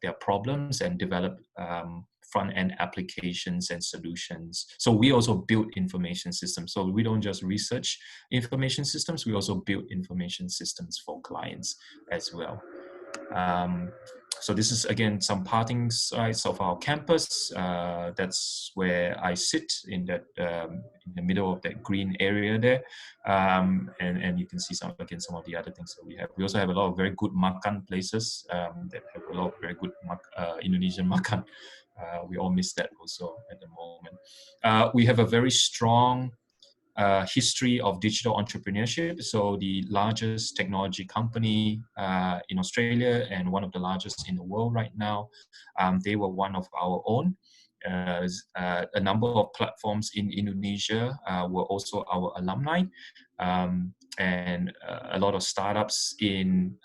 their problems and develop front-end applications and solutions. So we also build information systems. So we don't just research information systems, we also build information systems for clients as well. So this is, again, some parting sides of our campus. That's where I sit in the middle of that green area there. And you can see some of the other things that we have. We also have a lot of very good makan places that have a lot of very good Indonesian makan. We all miss that also at the moment. We have a very strong history of digital entrepreneurship. So the largest technology company in Australia and one of the largest in the world right now, they were one of our own. A number of platforms in Indonesia were also our alumni. And a lot of startups in,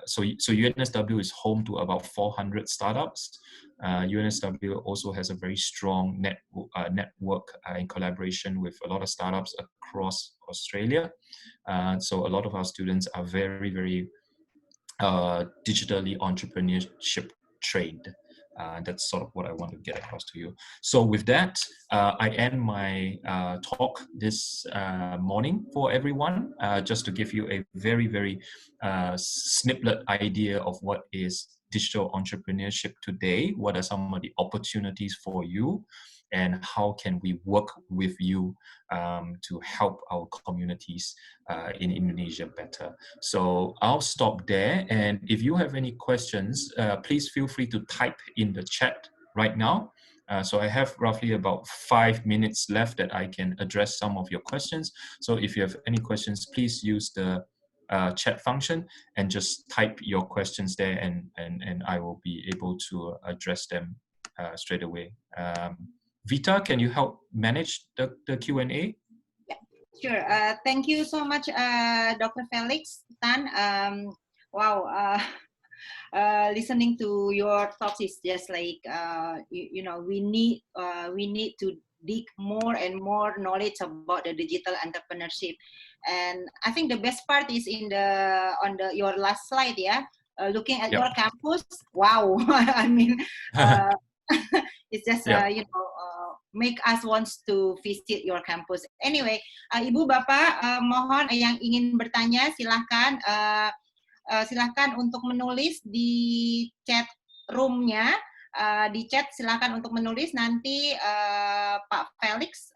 so UNSW is home to about 400 startups. UNSW also has a very strong network in collaboration with a lot of startups across Australia. So a lot of our students are very, very digitally entrepreneurship trained. That's sort of what I want to get across to you. So with that, I end my talk this morning for everyone, just to give you a very, very snippet idea of what is digital entrepreneurship today, what are some of the opportunities for you, and how can we work with you to help our communities in Indonesia better. So I'll stop there, and if you have any questions, please feel free to type in the chat right now. So I have roughly about 5 minutes left that I can address some of your questions. So if you have any questions, please use the chat function and just type your questions there, and I will be able to address them straight away. Vita, can you help manage the Q&A? Yeah, sure. Thank you so much, Dr. Felix Tan. Wow, listening to your talks is just like, we need to dig more and more knowledge about the digital entrepreneurship. And I think the best part is in your last slide, yeah, looking at your campus. Wow, I mean, it's just make us wants to visit your campus. Anyway, Ibu Bapak, mohon yang ingin bertanya silahkan silahkan untuk menulis di chat room-nya. Di chat silakan untuk menulis, nanti Pak Felix,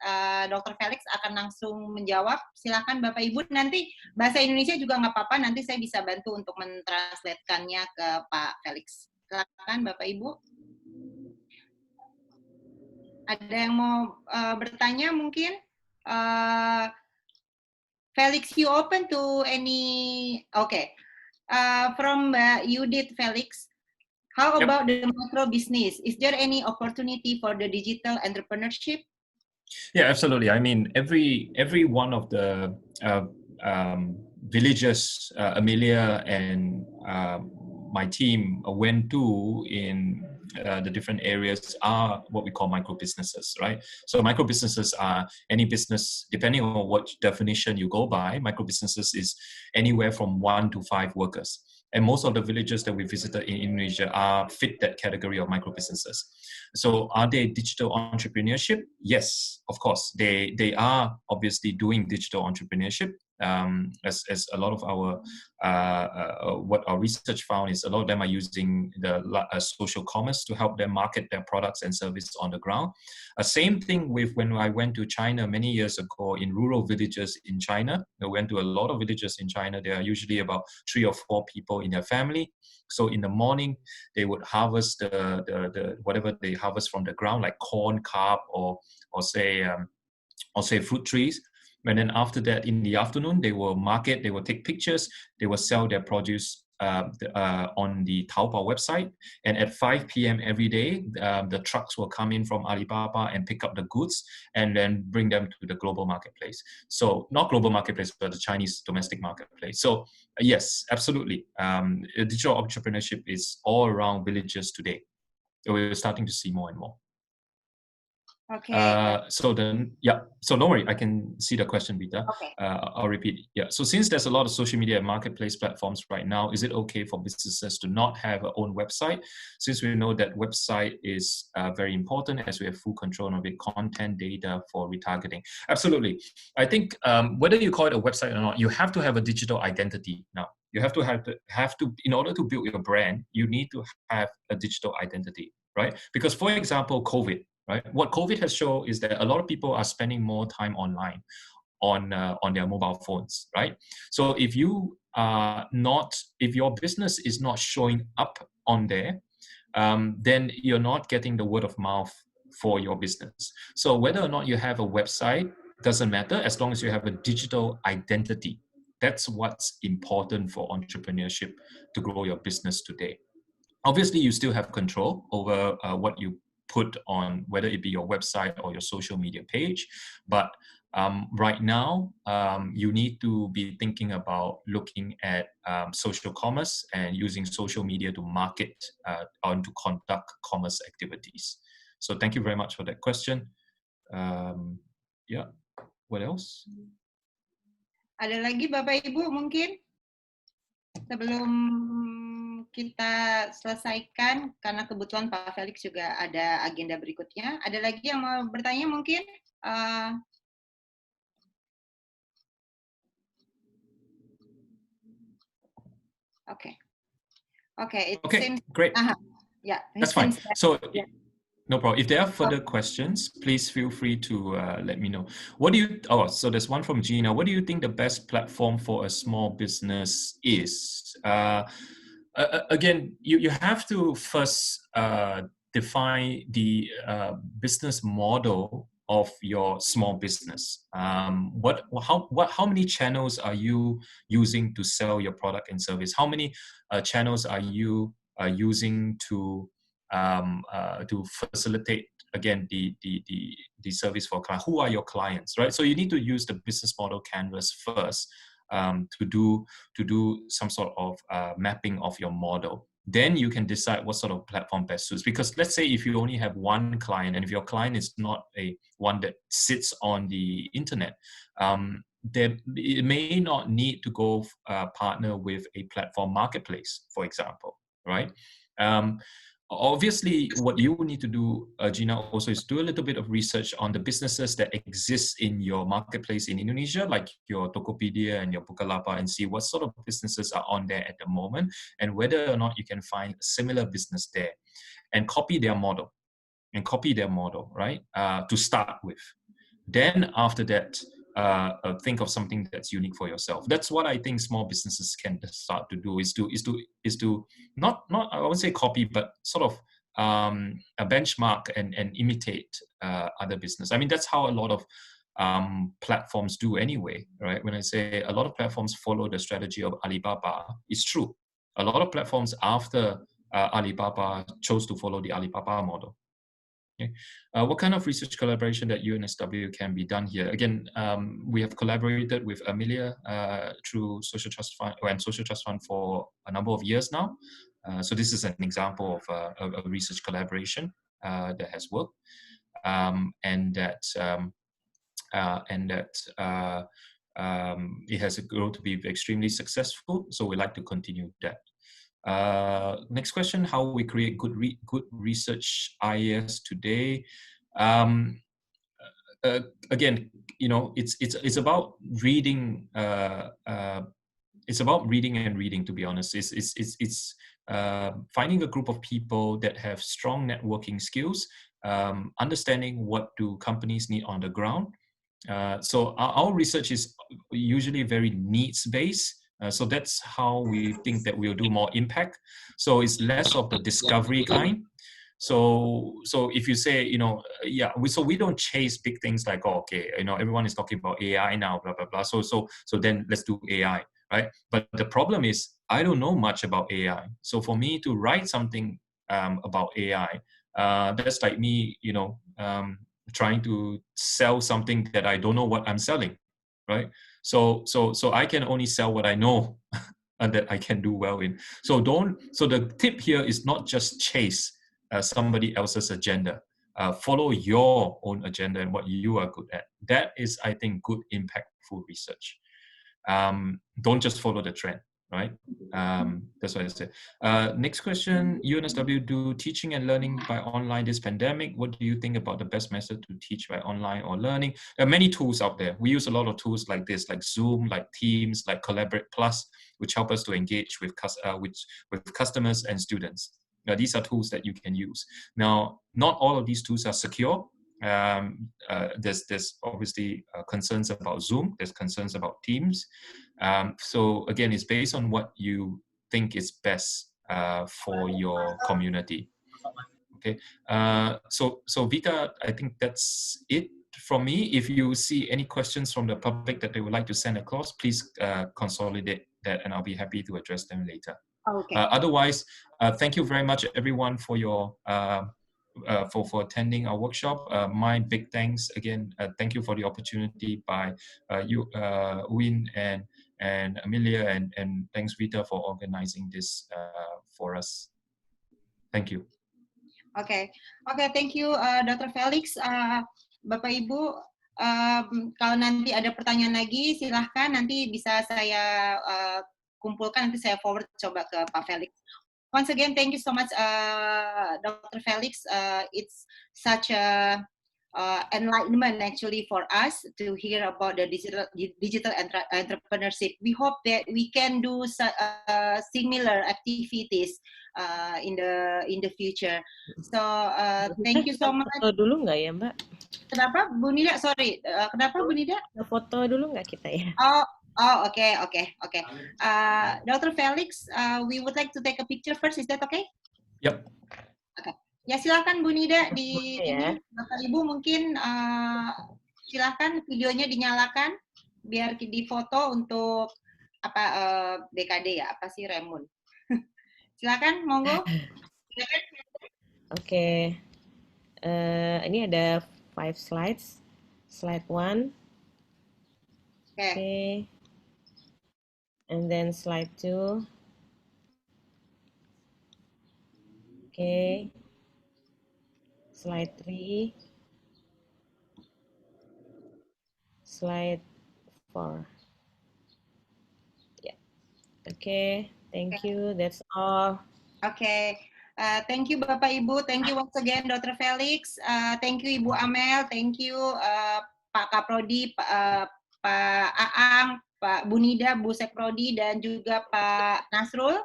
Dr. Felix akan langsung menjawab. Silakan Bapak Ibu, nanti bahasa Indonesia juga nggak apa-apa, nanti saya bisa bantu untuk mentranslatekannya ke Pak Felix. Silakan Bapak Ibu. Ada yang mau bertanya mungkin? Felix, you open to any? Okay. From you did, Felix. How about the micro business? Is there any opportunity for the digital entrepreneurship? Yeah, absolutely. I mean, every one of the villages Amelia and my team went to in the different areas are what we call micro businesses, right? So micro businesses are any business, depending on what definition you go by. Micro businesses is anywhere from 1 to 5 workers. And most of the villages that we visited in Indonesia fit that category of micro businesses. So are they digital entrepreneurship? Yes, of course. They are obviously doing digital entrepreneurship. As a lot of our what our research found is a lot of them are using the social commerce to help them market their products and services on the ground. Same thing with when I went to China many years ago in rural villages in China. I went to a lot of villages in China. There are usually about 3 or 4 people in their family. So in the morning, they would harvest the whatever they harvest from the ground, like corn, carb, or say fruit trees. And then after that, in the afternoon, they will market, they will take pictures, they will sell their produce on the Taobao website. And at 5 p.m. every day, the trucks will come in from Alibaba and pick up the goods and then bring them to the global marketplace. So not global marketplace, but the Chinese domestic marketplace. So yes, absolutely. Digital entrepreneurship is all around villages today. So we're starting to see more and more. Okay. So don't worry, I can see the question, Vita. Okay. I'll repeat. Yeah. So since there's a lot of social media and marketplace platforms right now, is it okay for businesses to not have their own website? Since we know that website is very important, as we have full control of it, content, data for retargeting. Absolutely. I think whether you call it a website or not, you have to have a digital identity now. You have to in order to build your brand, you need to have a digital identity, right? Because for example, COVID. Right? What COVID has shown is that a lot of people are spending more time online on their mobile phones, right? So if your business is not showing up on there, then you're not getting the word of mouth for your business. So whether or not you have a website doesn't matter as long as you have a digital identity. That's what's important for entrepreneurship to grow your business today. Obviously, you still have control over what you put on, whether it be your website or your social media page. But right now, you need to be thinking about looking at social commerce and using social media to market and to conduct commerce activities. So thank you very much for that question. Yeah, what else? Ada lagi Bapak Ibu mungkin? Sebelum kita selesaikan, karena kebetulan Pak Felix juga ada agenda berikutnya. Ada lagi yang mau bertanya mungkin? Okay, it seems, great. Yeah, that's fine. So, yeah. No problem. If there are further questions, please feel free to let me know. So there's one from Gina. What do you think the best platform for a small business is? Again, you have to first define the business model of your small business. How many channels are you using to sell your product and service? How many channels are you using to facilitate again the service for clients? Who are your clients, right? So you need to use the business model canvas first to do some sort of mapping of your model. then you can decide what sort of platform best suits. Because let's say if you only have one client, and if your client is not one that sits on the internet, it may not need to go partner with a platform marketplace, for example, right? Obviously, what you need to do, Gina, also is do a little bit of research on the businesses that exist in your marketplace in Indonesia, like your Tokopedia and your Bukalapak, and see what sort of businesses are on there at the moment, and whether or not you can find a similar business there, and copy their model, right? To start with. Then after that, think of something that's unique for yourself. That's what I think small businesses can start to do, is to not I won't say copy, but sort of a benchmark and imitate other business. I mean, that's how a lot of platforms do anyway, right? When I say a lot of platforms follow the strategy of Alibaba, it's true. A lot of platforms after Alibaba chose to follow the Alibaba model. Okay. What kind of research collaboration that UNSW can be done here? Again, we have collaborated with Amelia through Social Trust Fund and Social Trust Fund for a number of years now. So this is an example of a research collaboration that has worked, and that it has grown to be extremely successful. So we like to continue that. Next question: how we create good research IAS today? Again, it's about reading. It's about reading and reading. To be honest, it's finding a group of people that have strong networking skills, understanding what do companies need on the ground. So our research is usually very needs based. So that's how we think that we'll do more impact. So it's less of the discovery kind. So if you say, so we don't chase big things like, okay, everyone is talking about AI now, blah, blah, blah. So then let's do AI, right? But the problem is I don't know much about AI. So for me to write something about AI, that's like me, trying to sell something that I don't know what I'm selling, right? So I can only sell what I know and that I can do well in. So the tip here is not just chase somebody else's agenda. Follow your own agenda and what you are good at. That is, I think, good, impactful research. Don't just follow the trend, right? That's what I said. Next question: UNSW do teaching and learning by online this pandemic. What do you think about the best method to teach by online or learning? There are many tools out there. We use a lot of tools like this, like Zoom, like Teams, like Collaborate Plus, which help us to engage with customers and students. Now, these are tools that you can use. Now, not all of these tools are secure. There's obviously concerns about Zoom. There's concerns about Teams. So again, it's based on what you think is best for your community. Okay. So Vita, I think that's it from me. If you see any questions from the public that they would like to send across, please consolidate that, and I'll be happy to address them later. Okay. Otherwise, thank you very much, everyone, for your for attending our workshop. My big thanks again. Thank you for the opportunity by you, Win and Amelia, and thanks Vita for organizing this for us. Thank you. Okay, thank you, Dr. Felix. Bapak Ibu, kalau nanti ada pertanyaan lagi, silahkan nanti bisa saya kumpulkan, nanti saya forward coba ke Pak Felix. Once again, thank you so much, Dr. Felix. It's such a enlightenment actually for us to hear about the digital entrepreneurship. We hope that we can do similar activities in the future. So thank you so much. Foto dulu nggak ya, Mbak? Kenapa Bu Nida? Sorry, kenapa Bu Nida? Foto dulu nggak kita ya? Okay. Dr. Felix, we would like to take a picture first. Is that okay? Yep. Okay. Ya silakan Bu Nida di ini, Bapak Ibu mungkin silakan videonya dinyalakan biar di foto untuk apa BKD ya, apa sih Remun. Silakan, monggo. Oke. Ini ada 5 slides. Slide 1. Okay. And then slide 2. Okay. Slide 3. Slide 4. Yeah. Okay. Thank you. That's all. Oke, thank you Bapak Ibu, thank you once again Dr. Felix, thank you Ibu Amel, thank you Pak Kaprodi, Pak Aang, Pak Bunida, Bu Sekprodi, dan juga Pak Nasrul.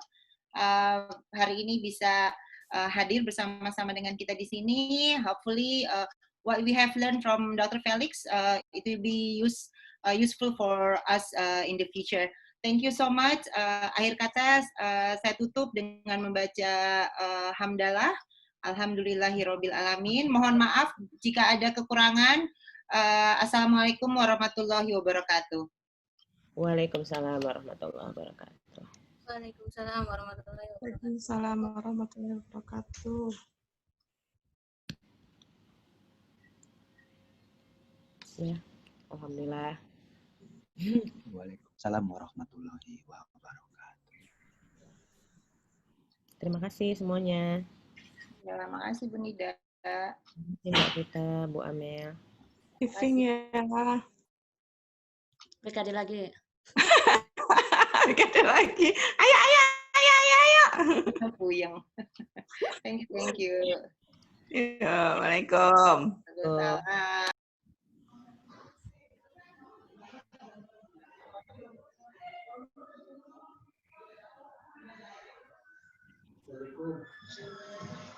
Hari ini bisa hadir bersama-sama dengan kita di sini. Hopefully, what we have learned from Dr. Felix, it will be useful for us in the future. Thank you so much. Akhir kata saya tutup dengan membaca hamdalah. Alhamdulillahirabbil alamin. Mohon maaf jika ada kekurangan. Assalamualaikum warahmatullahi wabarakatuh. Waalaikumsalam warahmatullahi wabarakatuh. Waalaikumsalam warahmatullahi wabarakatuh. Waalaikumsalam warahmatullahi wabarakatuh. Ya, alhamdulillah. Waalaikumsalam warahmatullahi wabarakatuh. Terima kasih semuanya. Ya, terima kasih Bu Nida. Terima kasih Mbak Vita, Bu Amel. Briefing ya. Rekade lagi. Rekade lagi. Ayo. Puyeng. Thank you. Ya, Waalaikumsalam. Waalaikumsalam. Assalamualaikum.